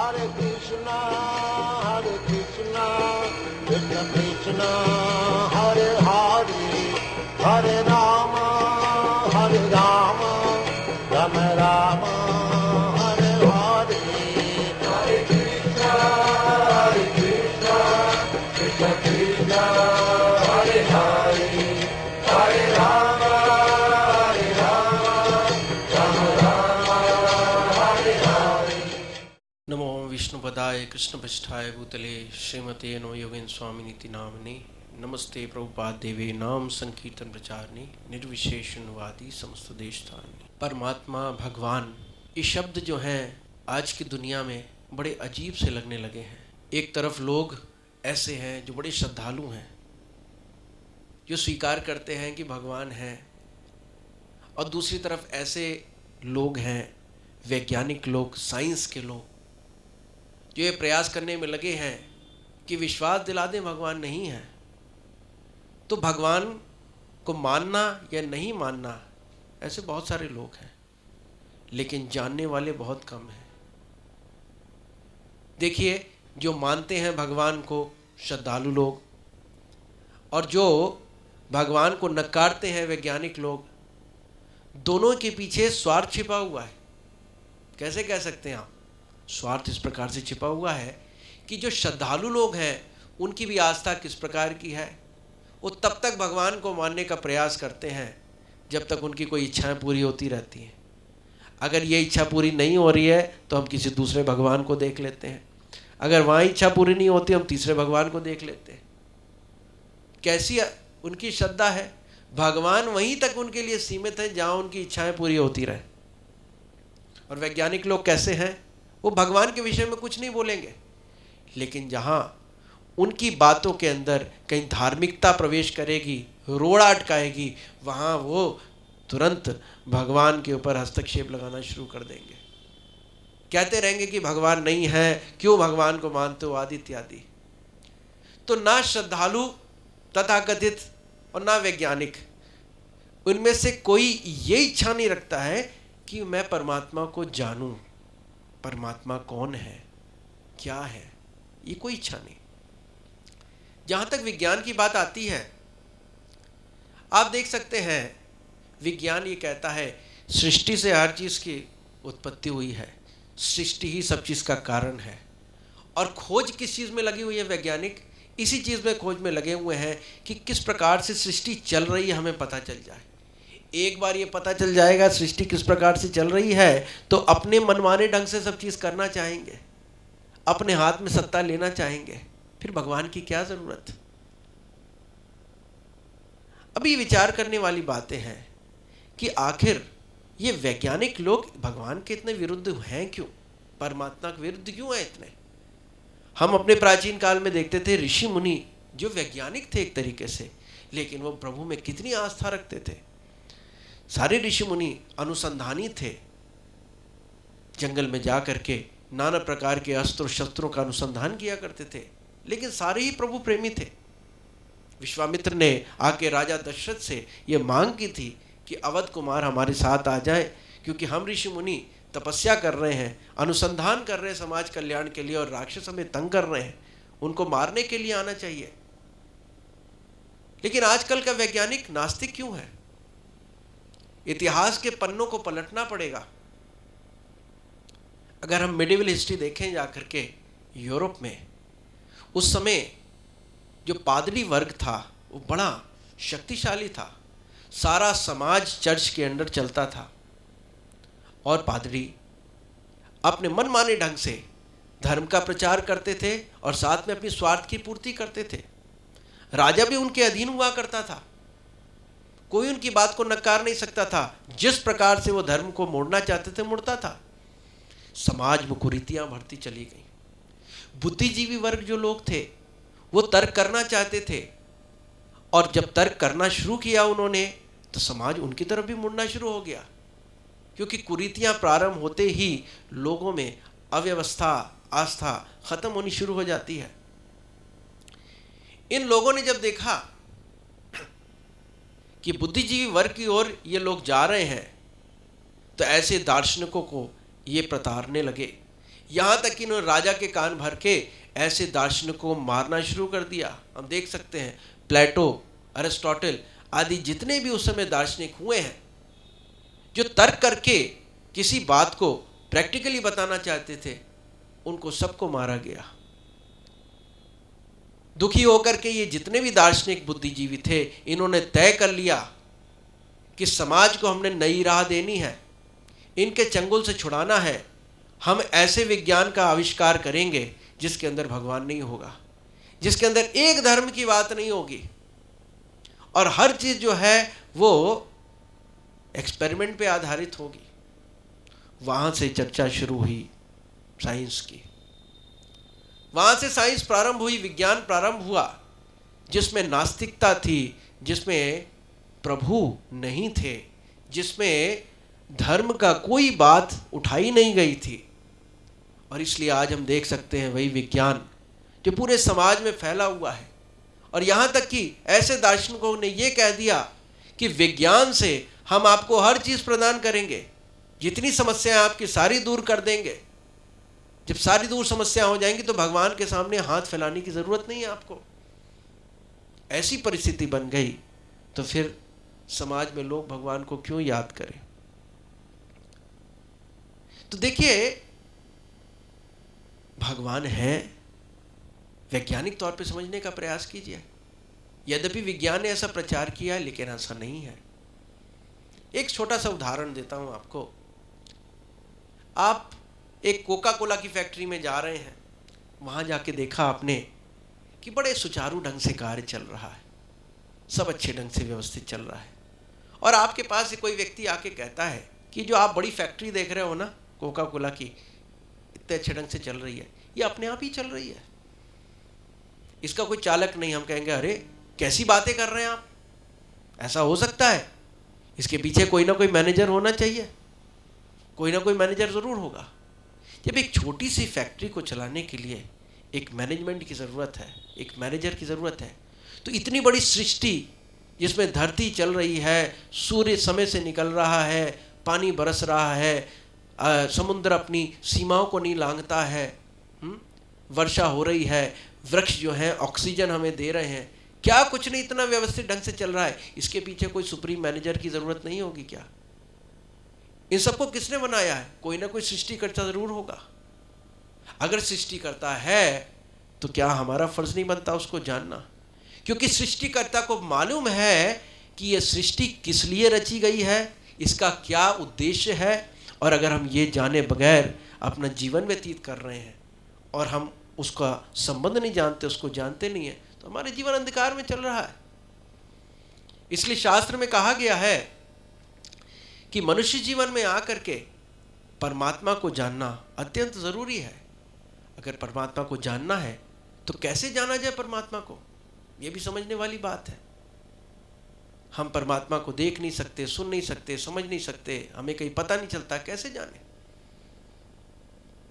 Krishna Krishna Hare Hare Hare Rama Rama Rama Hare Hare Hare Krishna Krishna Krishna Hare Hare Hare Rama Rama Hare Hare. नमो विष्णुपदाय कृष्णपृष्ठाय भूतले श्रीमते नमो योगेन स्वामिनीति नामने नमस्ते प्रभुपाद देवे नाम संकीर्तन प्रचारने निर्विशेषणवादी समस्त देशस्थान। परमात्मा भगवान ये शब्द जो हैं आज की दुनिया में बड़े अजीब से लगने लगे हैं। एक तरफ लोग ऐसे हैं जो बड़े श्रद्धालु हैं, जो स्वीकार करते हैं कि भगवान है, और दूसरी तरफ ऐसे लोग हैं, वैज्ञानिक लोग, साइंस के लोग, जो ये प्रयास करने में लगे हैं कि विश्वास दिला दें भगवान नहीं है। तो भगवान को मानना या नहीं मानना, ऐसे बहुत सारे लोग हैं, लेकिन जानने वाले बहुत कम हैं। देखिए, जो मानते हैं भगवान को श्रद्धालु लोग, और जो भगवान को नकारते हैं वैज्ञानिक लोग, दोनों के पीछे स्वार्थ छिपा हुआ है। कैसे कह सकते हैं आप? स्वार्थ इस प्रकार से छिपा हुआ है कि जो श्रद्धालु लोग हैं उनकी भी आस्था किस प्रकार की है, वो तब तक भगवान को मानने का प्रयास करते हैं जब तक उनकी कोई इच्छाएं पूरी होती रहती हैं। अगर ये इच्छा पूरी नहीं हो रही है तो हम किसी दूसरे भगवान को देख लेते हैं, अगर वहाँ इच्छा पूरी नहीं होती हम तीसरे भगवान को देख लेते हैं। कैसी उनकी श्रद्धा है, भगवान वहीं तक उनके लिए सीमित है जहाँ उनकी इच्छाएं पूरी होती रहे। और वैज्ञानिक लोग कैसे हैं, वो भगवान के विषय में कुछ नहीं बोलेंगे, लेकिन जहाँ उनकी बातों के अंदर कहीं धार्मिकता प्रवेश करेगी, रोड़ा अटकाएगी, वहाँ वो तुरंत भगवान के ऊपर हस्तक्षेप लगाना शुरू कर देंगे। कहते रहेंगे कि भगवान नहीं है, क्यों भगवान को मानते हो, आदि इत्यादि। तो ना श्रद्धालु तथाकथित और ना वैज्ञानिक, उनमें से कोई ये इच्छा नहीं रखता है कि मैं परमात्मा को जानूं, परमात्मा कौन है, क्या है, ये कोई इच्छा नहीं। जहां तक विज्ञान की बात आती है, आप देख सकते हैं विज्ञान ये कहता है सृष्टि से हर चीज की उत्पत्ति हुई है, सृष्टि ही सब चीज का कारण है। और खोज किस चीज में लगी हुई है, वैज्ञानिक इसी चीज में खोज में लगे हुए हैं कि किस प्रकार से सृष्टि चल रही है हमें पता चल जाए। एक बार ये पता चल जाएगा सृष्टि किस प्रकार से चल रही है तो अपने मनमाने ढंग से सब चीज करना चाहेंगे, अपने हाथ में सत्ता लेना चाहेंगे, फिर भगवान की क्या जरूरत। अभी विचार करने वाली बातें हैं कि आखिर ये वैज्ञानिक लोग भगवान के इतने विरुद्ध हैं क्यों, परमात्मा के विरुद्ध क्यों हैं इतने। हम अपने प्राचीन काल में देखते थे ऋषि मुनि जो वैज्ञानिक थे एक तरीके से, लेकिन वो प्रभु में कितनी आस्था रखते थे। सारे ऋषि मुनि अनुसंधानी थे, जंगल में जा करके नाना प्रकार के अस्त्र शस्त्रों का अनुसंधान किया करते थे, लेकिन सारे ही प्रभु प्रेमी थे। विश्वामित्र ने आके राजा दशरथ से ये मांग की थी कि अवध कुमार हमारे साथ आ जाए, क्योंकि हम ऋषि मुनि तपस्या कर रहे हैं, अनुसंधान कर रहे हैं समाज कल्याण के लिए, और राक्षस हमें तंग कर रहे हैं, उनको मारने के लिए आना चाहिए। लेकिन आजकल का वैज्ञानिक नास्तिक क्यों है? इतिहास के पन्नों को पलटना पड़ेगा। अगर हम मिडिवल हिस्ट्री देखें जाकर के यूरोप में, उस समय जो पादरी वर्ग था वो बड़ा शक्तिशाली था, सारा समाज चर्च के अंडर चलता था, और पादरी अपने मनमाने ढंग से धर्म का प्रचार करते थे और साथ में अपनी स्वार्थ की पूर्ति करते थे। राजा भी उनके अधीन हुआ करता था, कोई उनकी बात को नकार नहीं सकता था। जिस प्रकार से वो धर्म को मोड़ना चाहते थे मुड़ता था। समाज में कुरीतियां बढ़ती चली गई। बुद्धिजीवी वर्ग जो लोग थे वो तर्क करना चाहते थे, और जब तर्क करना शुरू किया उन्होंने तो समाज उनकी तरफ भी मुड़ना शुरू हो गया, क्योंकि कुरीतियां प्रारंभ होते ही लोगों में अव्यवस्था, आस्था खत्म होनी शुरू हो जाती है। इन लोगों ने जब देखा कि बुद्धिजीवी वर्ग की ओर ये लोग जा रहे हैं, तो ऐसे दार्शनिकों को ये प्रताड़ने लगे, यहाँ तक कि इन्होंने राजा के कान भर के ऐसे दार्शनिकों को मारना शुरू कर दिया। हम देख सकते हैं प्लेटो, अरिस्टोटल आदि जितने भी उस समय दार्शनिक हुए हैं, जो तर्क करके किसी बात को प्रैक्टिकली बताना चाहते थे, उनको सबको मारा गया। दुखी होकर के ये जितने भी दार्शनिक बुद्धिजीवी थे, इन्होंने तय कर लिया कि समाज को हमने नई राह देनी है, इनके चंगुल से छुड़ाना है। हम ऐसे विज्ञान का आविष्कार करेंगे जिसके अंदर भगवान नहीं होगा, जिसके अंदर एक धर्म की बात नहीं होगी, और हर चीज जो है वो एक्सपेरिमेंट पे आधारित होगी। वहां से चर्चा शुरू हुई साइंस की, वहां से साइंस प्रारंभ हुई, विज्ञान प्रारंभ हुआ, जिसमें नास्तिकता थी, जिसमें प्रभु नहीं थे, जिसमें धर्म का कोई बात उठाई नहीं गई थी। और इसलिए आज हम देख सकते हैं वही विज्ञान जो पूरे समाज में फैला हुआ है। और यहाँ तक कि ऐसे दार्शनिकों ने यह कह दिया कि विज्ञान से हम आपको हर चीज़ प्रदान करेंगे, जितनी समस्याएं आपकी सारी दूर कर देंगे। जब सारी दूर समस्या हो जाएंगी तो भगवान के सामने हाथ फैलाने की ज़रूरत नहीं है आपको। ऐसी परिस्थिति बन गई तो फिर समाज में लोग भगवान को क्यों याद करें। तो देखिए, भगवान है, वैज्ञानिक तौर पे समझने का प्रयास कीजिए। यद्यपि विज्ञान ने ऐसा प्रचार किया है, लेकिन ऐसा नहीं है। एक छोटा सा उदाहरण देता हूं आपको। आप एक कोका कोला की फैक्ट्री में जा रहे हैं, वहां जाके देखा आपने कि बड़े सुचारू ढंग से कार्य चल रहा है, सब अच्छे ढंग से व्यवस्थित चल रहा है, और आपके पास से कोई व्यक्ति आके कहता है कि जो आप बड़ी फैक्ट्री देख रहे हो ना कोका कोला की, इतने अच्छे ढंग से चल रही है, ये अपने आप ही चल रही है, इसका कोई चालक नहीं। हम कहेंगे अरे कैसी बातें कर रहे हैं आप, ऐसा हो सकता है? इसके पीछे कोई ना कोई मैनेजर होना चाहिए, कोई ना कोई मैनेजर ज़रूर होगा। जब एक छोटी सी फैक्ट्री को चलाने के लिए एक मैनेजमेंट की ज़रूरत है, एक मैनेजर की ज़रूरत है, तो इतनी बड़ी सृष्टि जिसमें धरती चल रही है, सूर्य समय से निकल रहा है, पानी बरस रहा है, समुद्र अपनी सीमाओं को नहीं लांघता है, वर्षा हो रही है, वृक्ष जो हैं ऑक्सीजन हमें दे रहे हैं, क्या कुछ नहीं इतना व्यवस्थित ढंग से चल रहा है? इसके पीछे कोई सुप्रीम मैनेजर की ज़रूरत नहीं होगी क्या? इन सबको किसने बनाया है? कोई ना कोई सृष्टिकर्ता ज़रूर होगा। अगर सृष्टिकर्ता है तो क्या हमारा फर्ज नहीं बनता उसको जानना? क्योंकि सृष्टिकर्ता को मालूम है कि यह सृष्टि किस लिए रची गई है, इसका क्या उद्देश्य है। और अगर हम ये जाने बगैर अपना जीवन व्यतीत कर रहे हैं और हम उसका संबंध नहीं जानते, उसको जानते नहीं है, तो हमारे जीवन अंधकार में चल रहा है। इसलिए शास्त्र में कहा गया है कि मनुष्य जीवन में आकर के परमात्मा को जानना अत्यंत ज़रूरी है। अगर परमात्मा को जानना है तो कैसे जाना जाए परमात्मा को, ये भी समझने वाली बात है। हम परमात्मा को देख नहीं सकते, सुन नहीं सकते, समझ नहीं सकते, हमें कहीं पता नहीं चलता, कैसे जाने?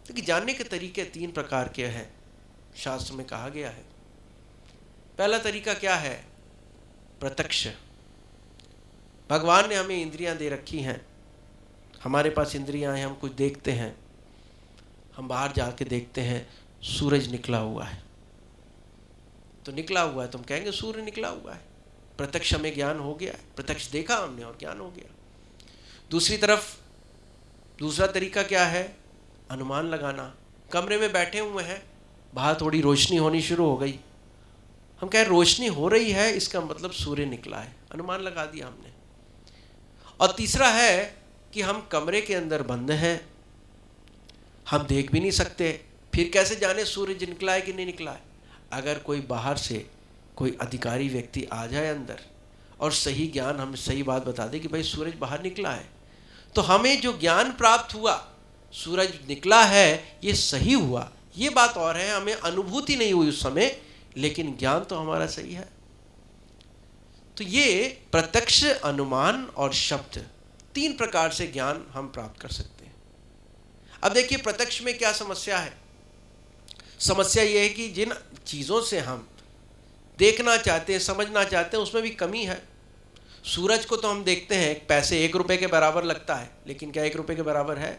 क्योंकि जानने के तरीके 3 प्रकार के हैं, शास्त्र में कहा गया है। पहला तरीका क्या है? प्रत्यक्ष। भगवान ने हमें इंद्रियां दे रखी हैं, हमारे पास इंद्रियां हैं, हम कुछ देखते हैं, हम बाहर जाके देखते हैं सूरज निकला हुआ है, तो निकला हुआ है तो हम कहेंगे सूर्य निकला हुआ है, प्रत्यक्ष हमें ज्ञान हो गया है, प्रत्यक्ष देखा हमने और ज्ञान हो गया। दूसरी तरफ दूसरा तरीका क्या है? अनुमान लगाना। कमरे में बैठे हुए हैं, बाहर थोड़ी रोशनी होनी शुरू हो गई, हम कहें रोशनी हो रही है, इसका मतलब सूर्य निकला है, अनुमान लगा दिया हमने। और तीसरा है कि हम कमरे के अंदर बंद हैं, हम देख भी नहीं सकते, फिर कैसे जाने सूरज निकला है कि नहीं निकला है? अगर कोई बाहर से कोई अधिकारी व्यक्ति आ जाए अंदर और सही ज्ञान, हमें सही बात बता दे कि भाई सूरज बाहर निकला है, तो हमें जो ज्ञान प्राप्त हुआ, सूरज निकला है, ये सही हुआ, ये बात और है, हमें अनुभूति नहीं हुई उस समय, लेकिन ज्ञान तो हमारा सही है। तो ये प्रत्यक्ष, अनुमान और शब्द, 3 प्रकार से ज्ञान हम प्राप्त कर सकते हैं। अब देखिए प्रत्यक्ष में क्या समस्या है। समस्या ये है कि जिन चीज़ों से हम देखना चाहते हैं, समझना चाहते हैं, उसमें भी कमी है। सूरज को तो हम देखते हैं पैसे 1 रुपये के बराबर लगता है, लेकिन क्या 1 रुपये के बराबर है?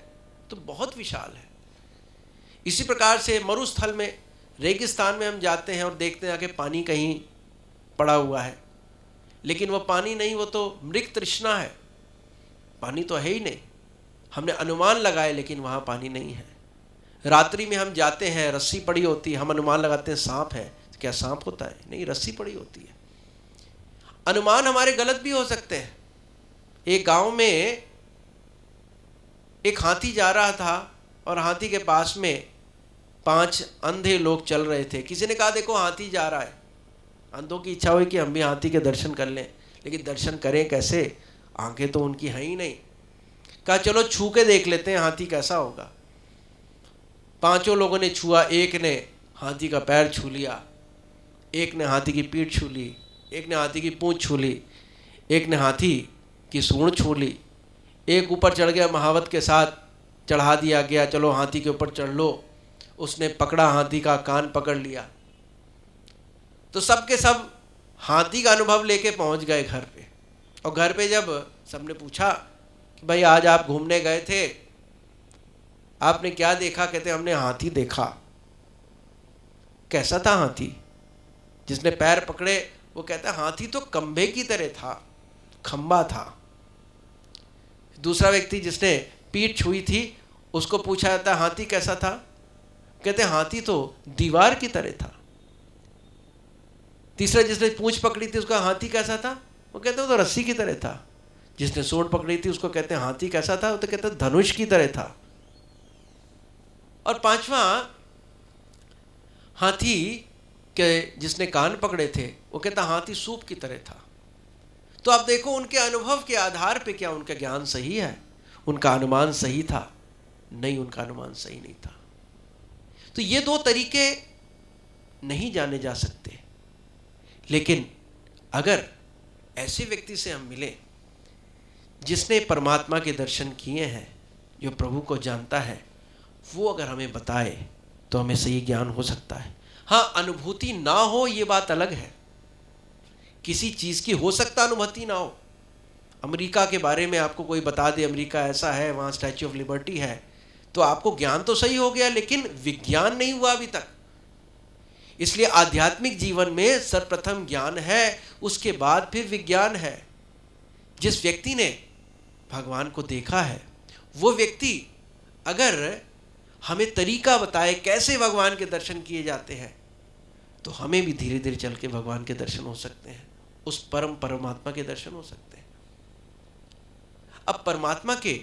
तो बहुत विशाल है। इसी प्रकार से मरुस्थल में, रेगिस्तान में हम जाते हैं और देखते हैं कि पानी कहीं पड़ा हुआ है, लेकिन वो पानी नहीं, वो तो मृग तृष्णा है, पानी तो है ही नहीं। हमने अनुमान लगाए लेकिन वहाँ पानी नहीं है। रात्रि में हम जाते हैं, रस्सी पड़ी होती है, हम अनुमान लगाते हैं सांप है, क्या सांप होता है? नहीं, रस्सी पड़ी होती है। अनुमान हमारे गलत भी हो सकते हैं। एक गांव में एक हाथी जा रहा था और हाथी के पास में 5 अंधे लोग चल रहे थे। किसी ने कहा देखो हाथी जा रहा है। अंधों की इच्छा हुई कि हम भी हाथी के दर्शन कर लें, लेकिन दर्शन करें कैसे, आंखें तो उनकी हैं ही नहीं। कहा चलो छू के देख लेते हैं हाथी कैसा होगा। 5 लोगों ने छुआ, एक ने हाथी का पैर छू लिया, एक ने हाथी की पीठ छू ली, एक ने हाथी की पूंछ छू ली, एक ने हाथी की सूंड छू ली, एक ऊपर चढ़ गया, महावत के साथ चढ़ा दिया गया, चलो हाथी के ऊपर चढ़ लो। उसने पकड़ा, हाथी का कान पकड़ लिया। तो सब के सब हाथी का अनुभव लेके पहुंच गए घर पे। और घर पे जब सबने पूछा कि भाई आज आप घूमने गए थे, आपने क्या देखा? कहते हमने हाथी देखा। कैसा था हाथी? जिसने पैर पकड़े वो कहता हाथी तो खंबे की तरह था, खंबा था। दूसरा व्यक्ति जिसने पीठ छुई थी उसको पूछा जाता हाथी कैसा था? कहते हाथी तो दीवार की तरह था। तीसरा जिसने पूंछ पकड़ी थी उसका हाथी कैसा था? वो कहते वो तो रस्सी की तरह था। जिसने सूंड पकड़ी थी उसको कहते हैं हाथी कैसा था? वो तो कहते धनुष की तरह था। और 5वां हाथी के जिसने कान पकड़े थे वो कहता हाथी सूप की तरह था। तो आप देखो उनके अनुभव के आधार पे क्या उनका ज्ञान सही है? उनका अनुमान सही था? नहीं, उनका अनुमान सही नहीं था। तो ये 2 तरीके नहीं जाने जा सकते। लेकिन अगर ऐसे व्यक्ति से हम मिले जिसने परमात्मा के दर्शन किए हैं, जो प्रभु को जानता है, वो अगर हमें बताए तो हमें सही ज्ञान हो सकता है। हाँ, अनुभूति ना हो ये बात अलग है। किसी चीज़ की हो सकता अनुभूति ना हो। अमेरिका के बारे में आपको कोई बता दे अमेरिका ऐसा है, वहाँ स्टैच्यू ऑफ लिबर्टी है, तो आपको ज्ञान तो सही हो गया, लेकिन विज्ञान नहीं हुआ अभी तक। इसलिए आध्यात्मिक जीवन में सर्वप्रथम ज्ञान है, उसके बाद फिर विज्ञान है। जिस व्यक्ति ने भगवान को देखा है वो व्यक्ति अगर हमें तरीका बताए कैसे भगवान के दर्शन किए जाते हैं, तो हमें भी धीरे धीरे चल के भगवान के दर्शन हो सकते हैं, उस परमात्मा के दर्शन हो सकते हैं। अब परमात्मा के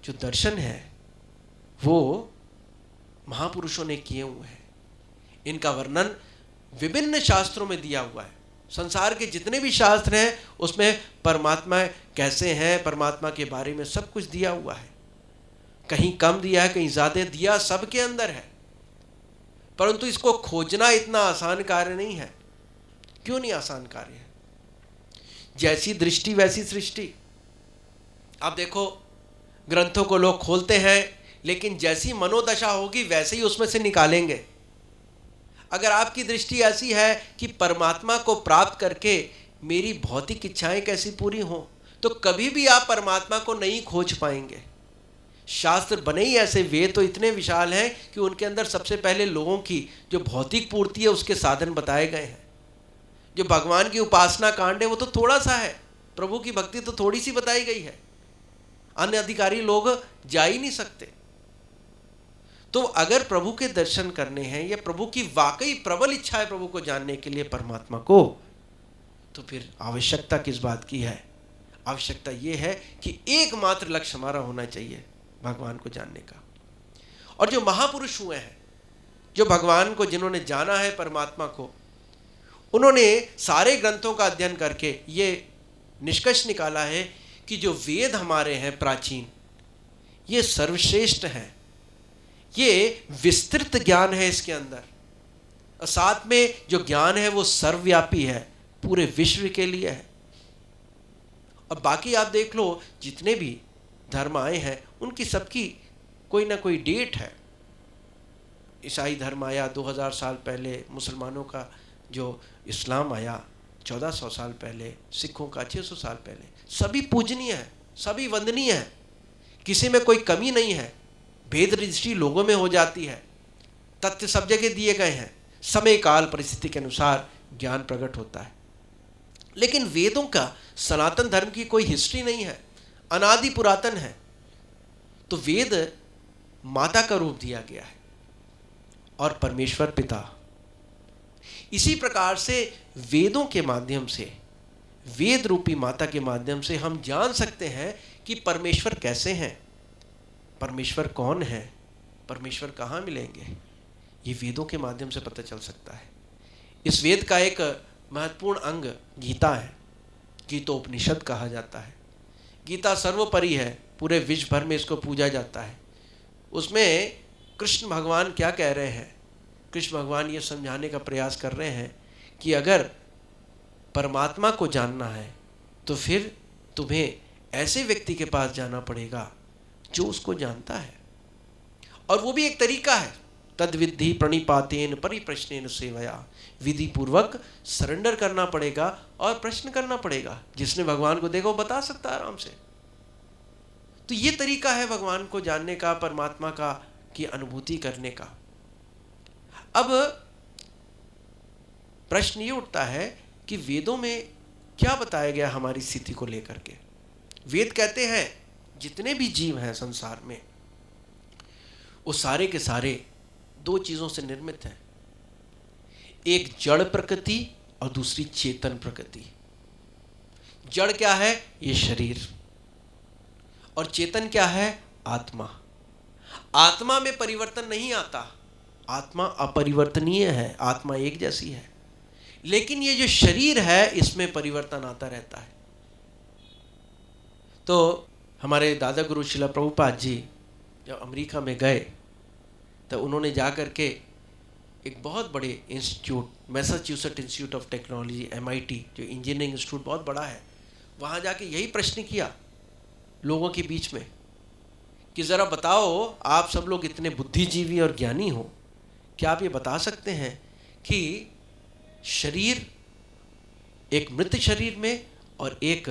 जो दर्शन है वो महापुरुषों ने किए हुए हैं। इनका वर्णन विभिन्न शास्त्रों में दिया हुआ है। संसार के जितने भी शास्त्र हैं उसमें परमात्मा कैसे हैं, परमात्मा के बारे में सब कुछ दिया हुआ है। कहीं कम दिया है, कहीं ज़्यादा दिया, सबके अंदर है। परंतु इसको खोजना इतना आसान कार्य नहीं है। क्यों नहीं आसान कार्य है? जैसी दृष्टि वैसी सृष्टि। आप देखो ग्रंथों को लोग खोलते हैं, लेकिन जैसी मनोदशा होगी वैसे ही उसमें से निकालेंगे। अगर आपकी दृष्टि ऐसी है कि परमात्मा को प्राप्त करके मेरी भौतिक इच्छाएं कैसी पूरी हों, तो कभी भी आप परमात्मा को नहीं खोज पाएंगे। शास्त्र बने ही ऐसे, वेद तो इतने विशाल हैं कि उनके अंदर सबसे पहले लोगों की जो भौतिक पूर्ति है उसके साधन बताए गए हैं। जो भगवान की उपासना कांड है वो तो थोड़ा सा है, प्रभु की भक्ति तो थोड़ी सी बताई गई है। अन्य अधिकारी लोग जा ही नहीं सकते। तो अगर प्रभु के दर्शन करने हैं या प्रभु की वाकई प्रबल इच्छा है प्रभु को जानने के लिए परमात्मा को, तो फिर आवश्यकता किस बात की है? आवश्यकता यह है कि एकमात्र लक्ष्य हमारा होना चाहिए भगवान को जानने का। और जो महापुरुष हुए हैं, जो भगवान को जिन्होंने जाना है परमात्मा को, उन्होंने सारे ग्रंथों का अध्ययन करके ये निष्कर्ष निकाला है कि जो वेद हमारे हैं प्राचीन, ये सर्वश्रेष्ठ हैं। ये विस्तृत ज्ञान है इसके अंदर, और साथ में जो ज्ञान है वो सर्वव्यापी है, पूरे विश्व के लिए है। और बाकी आप देख लो जितने भी धर्म आए हैं उनकी सबकी कोई ना कोई डेट है। ईसाई धर्म आया 2000 साल पहले, मुसलमानों का जो इस्लाम आया 1400 साल पहले, सिखों का 600 साल पहले। सभी पूजनीय है, सभी वंदनीय है, किसी में कोई कमी नहीं है। भेद दृष्टि लोगों में हो जाती है, तथ्य सब जगह दिए गए हैं, समय काल परिस्थिति के अनुसार ज्ञान प्रकट होता है। लेकिन वेदों का सनातन धर्म की कोई हिस्ट्री नहीं है, अनादि पुरातन है। तो वेद माता का रूप दिया गया है और परमेश्वर पिता। इसी प्रकार से वेदों के माध्यम से, वेद रूपी माता के माध्यम से हम जान सकते हैं कि परमेश्वर कैसे हैं, परमेश्वर कौन है, परमेश्वर कहाँ मिलेंगे। ये वेदों के माध्यम से पता चल सकता है। इस वेद का एक महत्वपूर्ण अंग गीता है, गीतोपनिषद कहा जाता है। गीता सर्वोपरि है, पूरे विश्व भर में इसको पूजा जाता है। उसमें कृष्ण भगवान क्या कह रहे हैं? कृष्ण भगवान ये समझाने का प्रयास कर रहे हैं कि अगर परमात्मा को जानना है तो फिर तुम्हें ऐसे व्यक्ति के पास जाना पड़ेगा जो उसको जानता है, और वो भी एक तरीका है, तद विद्धि प्रणिपातेन परिप्रश्नेन सेवया। विधि पूर्वक सरेंडर करना पड़ेगा और प्रश्न करना पड़ेगा। जिसने भगवान को देखा वो बता सकता है आराम से। तो ये तरीका है भगवान को जानने का, परमात्मा का की अनुभूति करने का। अब प्रश्न ये उठता है कि वेदों में क्या बताया गया हमारी स्थिति को लेकर के। वेद कहते हैं जितने भी जीव हैं संसार में वो सारे के सारे दो चीजों से निर्मित हैं, एक जड़ प्रकृति और दूसरी चेतन प्रकृति। जड़ क्या है? ये शरीर। और चेतन क्या है? आत्मा। आत्मा में परिवर्तन नहीं आता, आत्मा अपरिवर्तनीय है, आत्मा एक जैसी है। लेकिन ये जो शरीर है इसमें परिवर्तन आता रहता है। तो हमारे दादा गुरु शिला प्रभुपाद जी जब अमेरिका में गए तो उन्होंने जा कर के एक बहुत बड़े institute, Massachusetts institute of technology MIT, जो इंजीनियरिंग इंस्टीट्यूट बहुत बड़ा है, वहाँ जाके यही प्रश्न किया लोगों के बीच में कि ज़रा बताओ, आप सब लोग इतने बुद्धिजीवी और ज्ञानी हो, क्या आप ये बता सकते हैं कि शरीर, एक मृत शरीर में और एक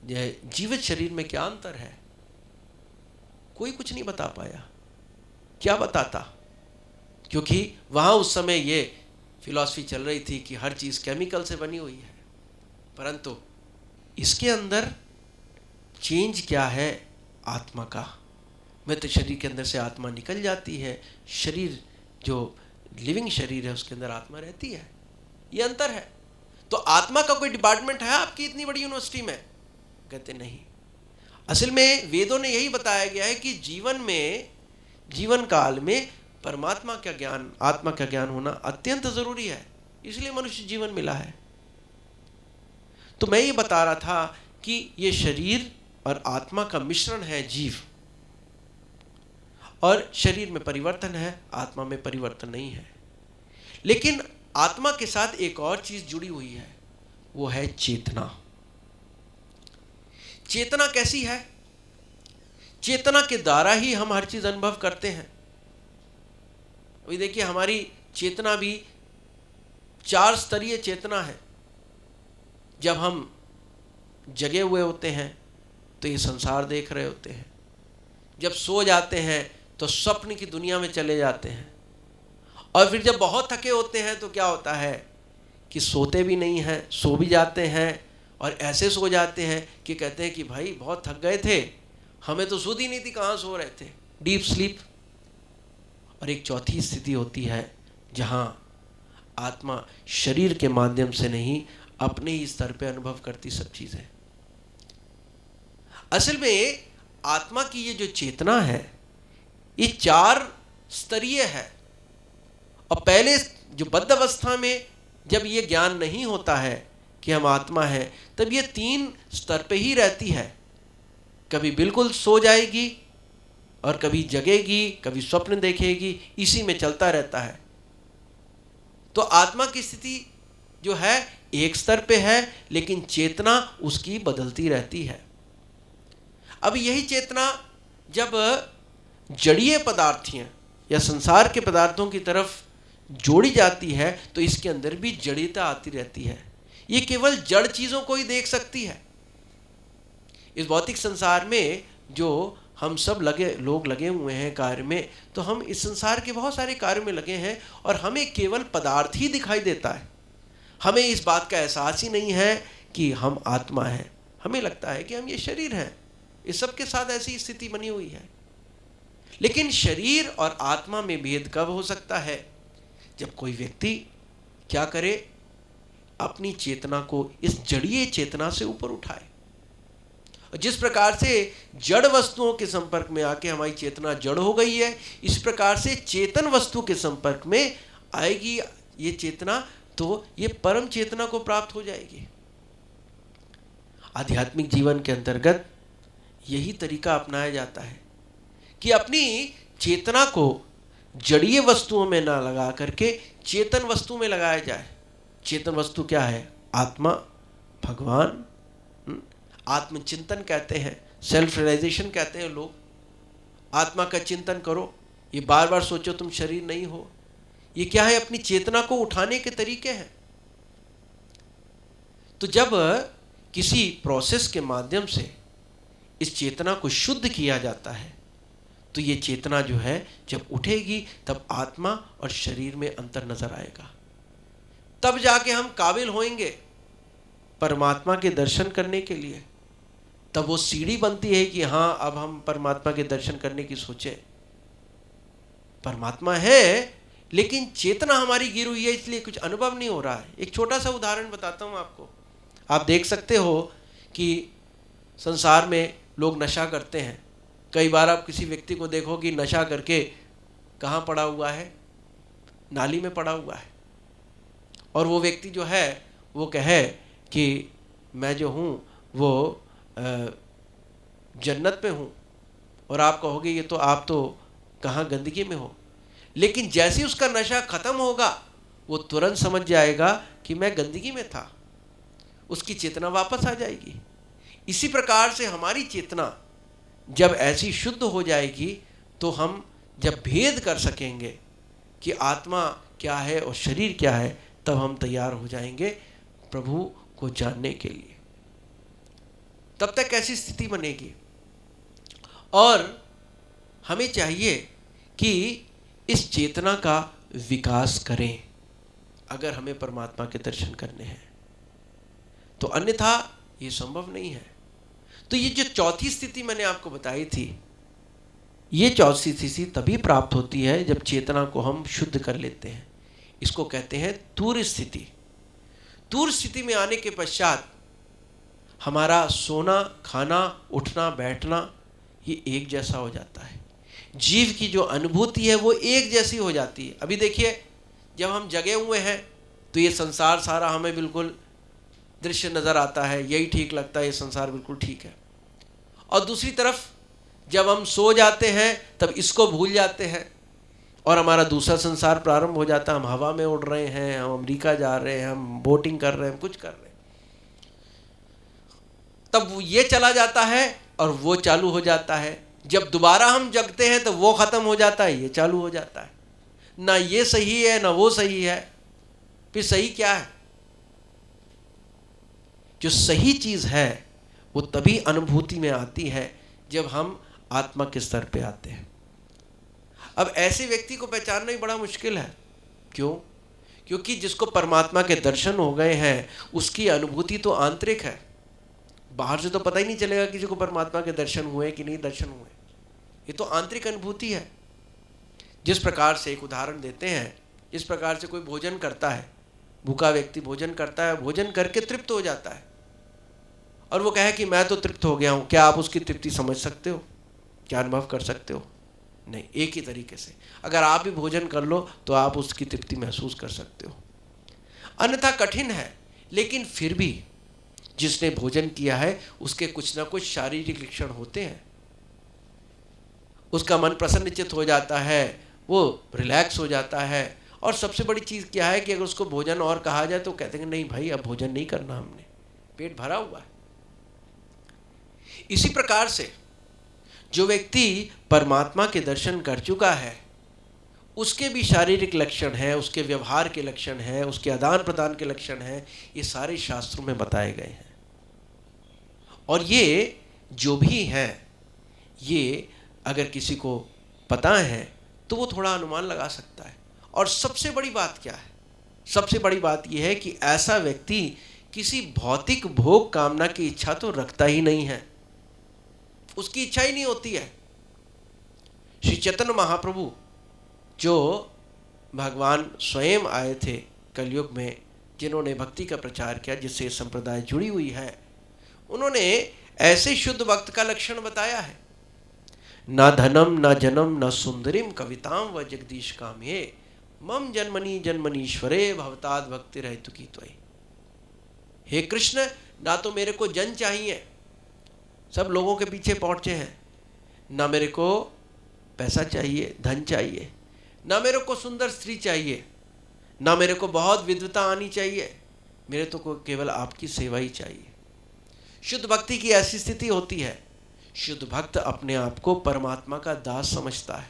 जीवित शरीर में क्या अंतर है? कोई कुछ नहीं बता पाया। क्या बताता? क्योंकि वहाँ उस समय ये फिलॉसफी चल रही थी कि हर चीज़ केमिकल से बनी हुई है, परंतु इसके अंदर चेंज क्या है? आत्मा का। मृत शरीर के अंदर से आत्मा निकल जाती है, शरीर जो लिविंग शरीर है उसके अंदर आत्मा रहती है। ये अंतर है। तो आत्मा का कोई डिपार्टमेंट है आपकी इतनी बड़ी यूनिवर्सिटी में? कहते नहीं। असल में वेदों ने यही बताया गया है कि जीवन में, जीवन काल में परमात्मा का ज्ञान, आत्मा का ज्ञान होना अत्यंत जरूरी है, इसलिए मनुष्य जीवन मिला है। तो मैं ये बता रहा था कि ये शरीर और आत्मा का मिश्रण है जीव, और शरीर में परिवर्तन है, आत्मा में परिवर्तन नहीं है। लेकिन आत्मा के साथ एक और चीज जुड़ी हुई है, वो है चेतना। चेतना कैसी है? चेतना के द्वारा ही हम हर चीज अनुभव करते हैं। अभी देखिए हमारी चेतना भी 4 स्तरीय चेतना है। जब हम जगे हुए होते हैं तो ये संसार देख रहे होते हैं, जब सो जाते हैं तो स्वप्न की दुनिया में चले जाते हैं, और फिर जब बहुत थके होते हैं तो क्या होता है कि सोते भी नहीं हैं, सो भी जाते हैं, और ऐसे सो जाते हैं कि कहते हैं कि भाई बहुत थक गए थे, हमें तो सुध ही नहीं थी, कहाँ सो रहे थे, डीप स्लीप। और एक चौथी स्थिति होती है जहाँ आत्मा शरीर के माध्यम से नहीं, अपने ही स्तर पे अनुभव करती सब चीज़ें। असल में आत्मा की ये जो चेतना है ये 4 स्तरीय है। और पहले जो बद्ध अवस्था में जब ये ज्ञान नहीं होता है कि हम आत्मा है, तब ये 3 स्तर पे ही रहती है। कभी बिल्कुल सो जाएगी और कभी जगेगी, कभी स्वप्न देखेगी, इसी में चलता रहता है। तो आत्मा की स्थिति जो है एक स्तर पे है, लेकिन चेतना उसकी बदलती रहती है। अब यही चेतना जब जड़ीय पदार्थियां या संसार के पदार्थों की तरफ जोड़ी जाती है तो इसके अंदर भी जड़ीयता आती रहती है। ये केवल जड़ चीज़ों को ही देख सकती है। इस भौतिक संसार में जो हम सब लोग लगे हुए हैं कार्य में, तो हम इस संसार के बहुत सारे कार्य में लगे हैं और हमें केवल पदार्थ ही दिखाई देता है। हमें इस बात का एहसास ही नहीं है कि हम आत्मा हैं। हमें लगता है कि हम ये शरीर हैं। इस सब के साथ ऐसी स्थिति बनी हुई है। लेकिन शरीर और आत्मा में भेद कब हो सकता है? जब कोई व्यक्ति क्या करे, अपनी चेतना को इस जड़ीय चेतना से ऊपर उठाए। जिस प्रकार से जड़ वस्तुओं के संपर्क में आके हमारी चेतना जड़ हो गई है, इस प्रकार से चेतन वस्तु के संपर्क में आएगी ये चेतना, तो ये परम चेतना को प्राप्त हो जाएगी। आध्यात्मिक जीवन के अंतर्गत यही तरीका अपनाया जाता है कि अपनी चेतना को जड़ीय वस्तुओं में ना लगा करके चेतन वस्तु में लगाया जाए। चेतन वस्तु क्या है? आत्मा, भगवान, आत्मचिंतन कहते हैं, सेल्फ रियलाइजेशन कहते हैं लोग। आत्मा का चिंतन करो, ये बार बार सोचो तुम शरीर नहीं हो। ये क्या है? अपनी चेतना को उठाने के तरीके हैं। तो जब किसी प्रोसेस के माध्यम से इस चेतना को शुद्ध किया जाता है, तो ये चेतना जो है जब उठेगी तब आत्मा और शरीर में अंतर नजर आएगा। तब जाके हम काबिल होंगे परमात्मा के दर्शन करने के लिए। तब वो सीढ़ी बनती है कि हाँ, अब हम परमात्मा के दर्शन करने की सोचे। परमात्मा है लेकिन चेतना हमारी गिरी हुई है, इसलिए कुछ अनुभव नहीं हो रहा है। एक छोटा सा उदाहरण बताता हूँ आपको। आप देख सकते हो कि संसार में लोग नशा करते हैं। कई बार आप किसी व्यक्ति को देखो कि नशा करके कहाँ पड़ा हुआ है? नाली में पड़ा हुआ है। और वो व्यक्ति जो है वो कहे कि मैं जो हूँ वो जन्नत पे हूँ, और आप कहोगे ये तो आप तो कहाँ गंदगी में हो। लेकिन जैसे ही उसका नशा खत्म होगा वो तुरंत समझ जाएगा कि मैं गंदगी में था। उसकी चेतना वापस आ जाएगी। इसी प्रकार से हमारी चेतना जब ऐसी शुद्ध हो जाएगी तो हम जब भेद कर सकेंगे कि आत्मा क्या है और शरीर क्या है, तब हम तैयार हो जाएंगे प्रभु को जानने के लिए। तब तक कैसी स्थिति बनेगी? और हमें चाहिए कि इस चेतना का विकास करें अगर हमें परमात्मा के दर्शन करने हैं, तो अन्यथा ये संभव नहीं है। तो ये जो चौथी स्थिति मैंने आपको बताई थी, ये चौथी स्थिति तभी प्राप्त होती है जब चेतना को हम शुद्ध कर लेते हैं। इसको कहते हैं तूर्य स्थिति। तूर्य स्थिति में आने के पश्चात हमारा सोना, खाना, उठना, बैठना ये एक जैसा हो जाता है। जीव की जो अनुभूति है वो एक जैसी हो जाती है। अभी देखिए, जब हम जगे हुए हैं तो ये संसार सारा हमें बिल्कुल दृश्य नज़र आता है, यही ठीक लगता है, ये संसार बिल्कुल ठीक है। और दूसरी तरफ जब हम सो जाते हैं तब इसको भूल जाते हैं और हमारा दूसरा संसार प्रारंभ हो जाता है। हम हवा में उड़ रहे हैं, हम अमेरिका जा रहे हैं, हम बोटिंग कर रहे हैं, कुछ कर रहे हैं। तब ये चला जाता है और वो चालू हो जाता है। जब दोबारा हम जगते हैं तो वो खत्म हो जाता है, ये चालू हो जाता है। ना ये सही है ना वो सही है। फिर सही क्या है? जो सही चीज है वो तभी अनुभूति में आती है जब हम आत्मा के स्तर पे आते हैं। अब ऐसे व्यक्ति को पहचानना ही बड़ा मुश्किल है। क्यों? क्योंकि जिसको परमात्मा के दर्शन हो गए हैं उसकी अनुभूति तो आंतरिक है। बाहर से तो पता ही नहीं चलेगा किसी को परमात्मा के दर्शन हुए कि नहीं दर्शन हुए। ये तो आंतरिक अनुभूति है। जिस प्रकार से एक उदाहरण देते हैं, जिस प्रकार से कोई भोजन करता है, भूखा व्यक्ति भोजन करता है, भोजन करके तृप्त हो जाता है और वो कहे कि मैं तो तृप्त हो गया हूँ। क्या आप उसकी तृप्ति समझ सकते हो? क्या अनुभव कर सकते हो? नहीं। एक ही तरीके से अगर आप भी भोजन कर लो तो आप उसकी तृप्ति महसूस कर सकते हो। अन्यथा कठिन है। लेकिन फिर भी जिसने भोजन किया है उसके कुछ ना कुछ शारीरिक लक्षण होते हैं। उसका मन प्रसन्नचित्त हो जाता है, वो रिलैक्स हो जाता है। और सबसे बड़ी चीज़ क्या है कि अगर उसको भोजन और कहा जाए तो कहते हैं नहीं भाई अब भोजन नहीं करना, हमने पेट भरा हुआ है। इसी प्रकार से जो व्यक्ति परमात्मा के दर्शन कर चुका है उसके भी शारीरिक लक्षण हैं, उसके व्यवहार के लक्षण हैं, उसके आदान प्रदान के लक्षण हैं। ये सारे शास्त्रों में बताए गए हैं। और ये जो भी हैं ये अगर किसी को पता है तो वो थोड़ा अनुमान लगा सकता है। और सबसे बड़ी बात क्या है? सबसे बड़ी बात यह है कि ऐसा व्यक्ति किसी भौतिक भोग कामना की इच्छा तो रखता ही नहीं है, उसकी इच्छा ही नहीं होती है। श्री चैतन्य महाप्रभु जो भगवान स्वयं आए थे कलयुग में, जिन्होंने भक्ति का प्रचार किया, जिससे संप्रदाय जुड़ी हुई है, उन्होंने ऐसे शुद्ध भक्त का लक्षण बताया है। ना धनम ना जनम न सुंदरिम कविताम व जगदीश कामे मम जन्मनी जन्मनीश्वरे भवताद भक्ति रहतु की त्वयि। हे कृष्ण, ना तो मेरे को जन चाहिए, सब लोगों के पीछे पहुंचे हैं, ना मेरे को पैसा चाहिए, धन चाहिए, ना मेरे को सुंदर स्त्री चाहिए, ना मेरे को बहुत विद्वता आनी चाहिए, मेरे तो को केवल आपकी सेवा ही चाहिए। शुद्ध भक्ति की ऐसी स्थिति होती है, शुद्ध भक्त अपने आप को परमात्मा का दास समझता है,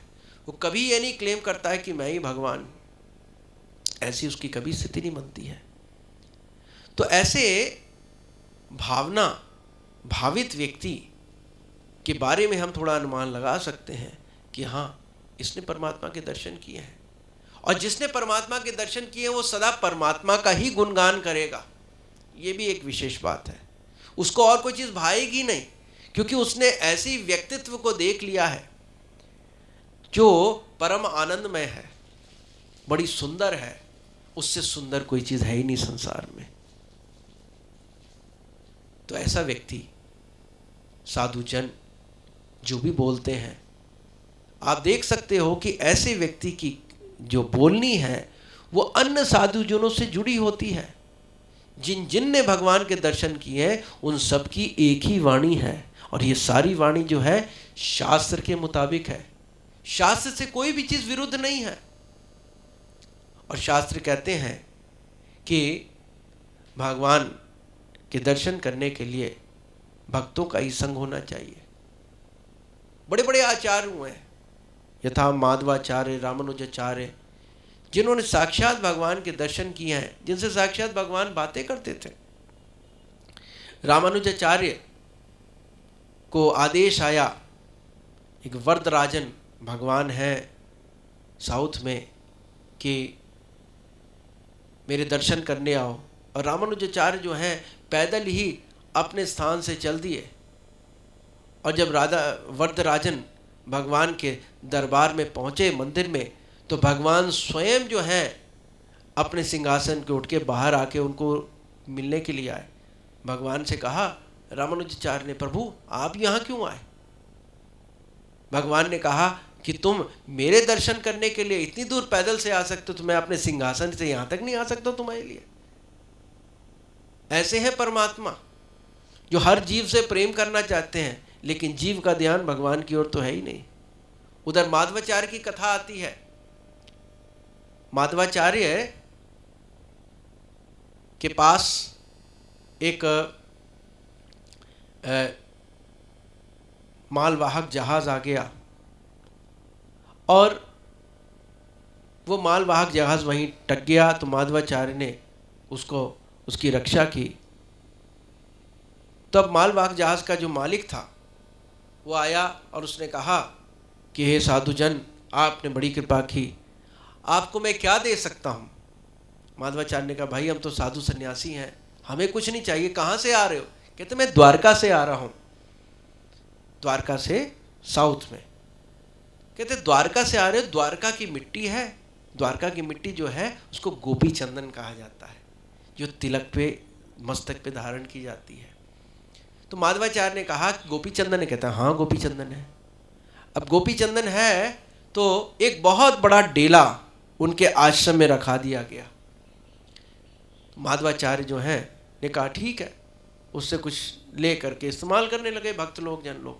वो कभी ये नहीं क्लेम करता है कि मैं ही भगवान हूं, ऐसी उसकी कभी स्थिति नहीं बनती है। तो ऐसे भावना भावित व्यक्ति के बारे में हम थोड़ा अनुमान लगा सकते हैं कि हाँ, इसने परमात्मा के दर्शन किए हैं, और जिसने परमात्मा के दर्शन किए वो सदा परमात्मा का ही गुणगान करेगा। ये भी एक विशेष बात है, उसको और कोई चीज़ भाएगी नहीं, क्योंकि उसने ऐसी व्यक्तित्व को देख लिया है जो परम आनंदमय है, बड़ी सुंदर है, उससे सुंदर कोई चीज़ है ही नहीं संसार में। तो ऐसा व्यक्ति, साधुजन जो भी बोलते हैं, आप देख सकते हो कि ऐसे व्यक्ति की जो बोलनी है वो अन्य साधुजनों से जुड़ी होती है। जिन जिन ने भगवान के दर्शन किए हैं उन सब की एक ही वाणी है, और ये सारी वाणी जो है शास्त्र के मुताबिक है, शास्त्र से कोई भी चीज़ विरुद्ध नहीं है। और शास्त्र कहते हैं कि भगवान के दर्शन करने के लिए भक्तों का ही संग होना चाहिए। बड़े बड़े आचार्य हुए हैं, यथा माधवाचार्य, रामानुजाचार्य, जिन्होंने साक्षात भगवान के दर्शन किए हैं, जिनसे साक्षात भगवान बातें करते थे। रामानुजाचार्य को आदेश आया, एक वरदराजन भगवान है साउथ में, कि मेरे दर्शन करने आओ। और रामानुजाचार्य जो हैं पैदल ही अपने स्थान से चल दिए, और जब वरदराजन भगवान के दरबार में पहुँचे मंदिर में, तो भगवान स्वयं जो हैं अपने सिंहासन के उठ के बाहर आके उनको मिलने के लिए आए। भगवान से कहा, रामानुजाचार्य ने, प्रभु आप यहाँ क्यों आए? भगवान ने कहा कि तुम मेरे दर्शन करने के लिए इतनी दूर पैदल से आ सकते हो, तो मैं अपने सिंहासन से यहाँ तक नहीं आ सकता तुम्हारे लिए। ऐसे है परमात्मा, जो हर जीव से प्रेम करना चाहते हैं, लेकिन जीव का ध्यान भगवान की ओर तो है ही नहीं। उधर माधवाचार्य की कथा आती है। माधवाचार्य के पास एक मालवाहक जहाज आ गया, और वो मालवाहक जहाज वहीं टक गया। तो माधवाचार्य ने उसकी रक्षा की। तब मालवाहक जहाज का जो मालिक था वो आया और उसने कहा कि हे साधुजन, आपने बड़ी कृपा की, आपको मैं क्या दे सकता हूँ? माधवाचार्य ने कहा, भाई हम तो साधु सन्यासी हैं, हमें कुछ नहीं चाहिए। कहाँ से आ रहे हो? कहते मैं द्वारका से आ रहा हूँ। द्वारका से साउथ में। कहते द्वारका से आ रहे हो? द्वारका की मिट्टी है, द्वारका की मिट्टी जो है उसको गोपी चंदन कहा जाता है, जो तिलक पे मस्तक पे धारण की जाती है। तो माधवाचार्य ने कहा गोपी चंदन है? कहता हाँ गोपी चंदन है। अब गोपी चंदन है तो एक बहुत बड़ा डेला उनके आश्रम में रखा दिया गया। माधवाचार्य जो हैं ने कहा ठीक है, उससे कुछ ले करके इस्तेमाल करने लगे भक्त लोग, जन लोग।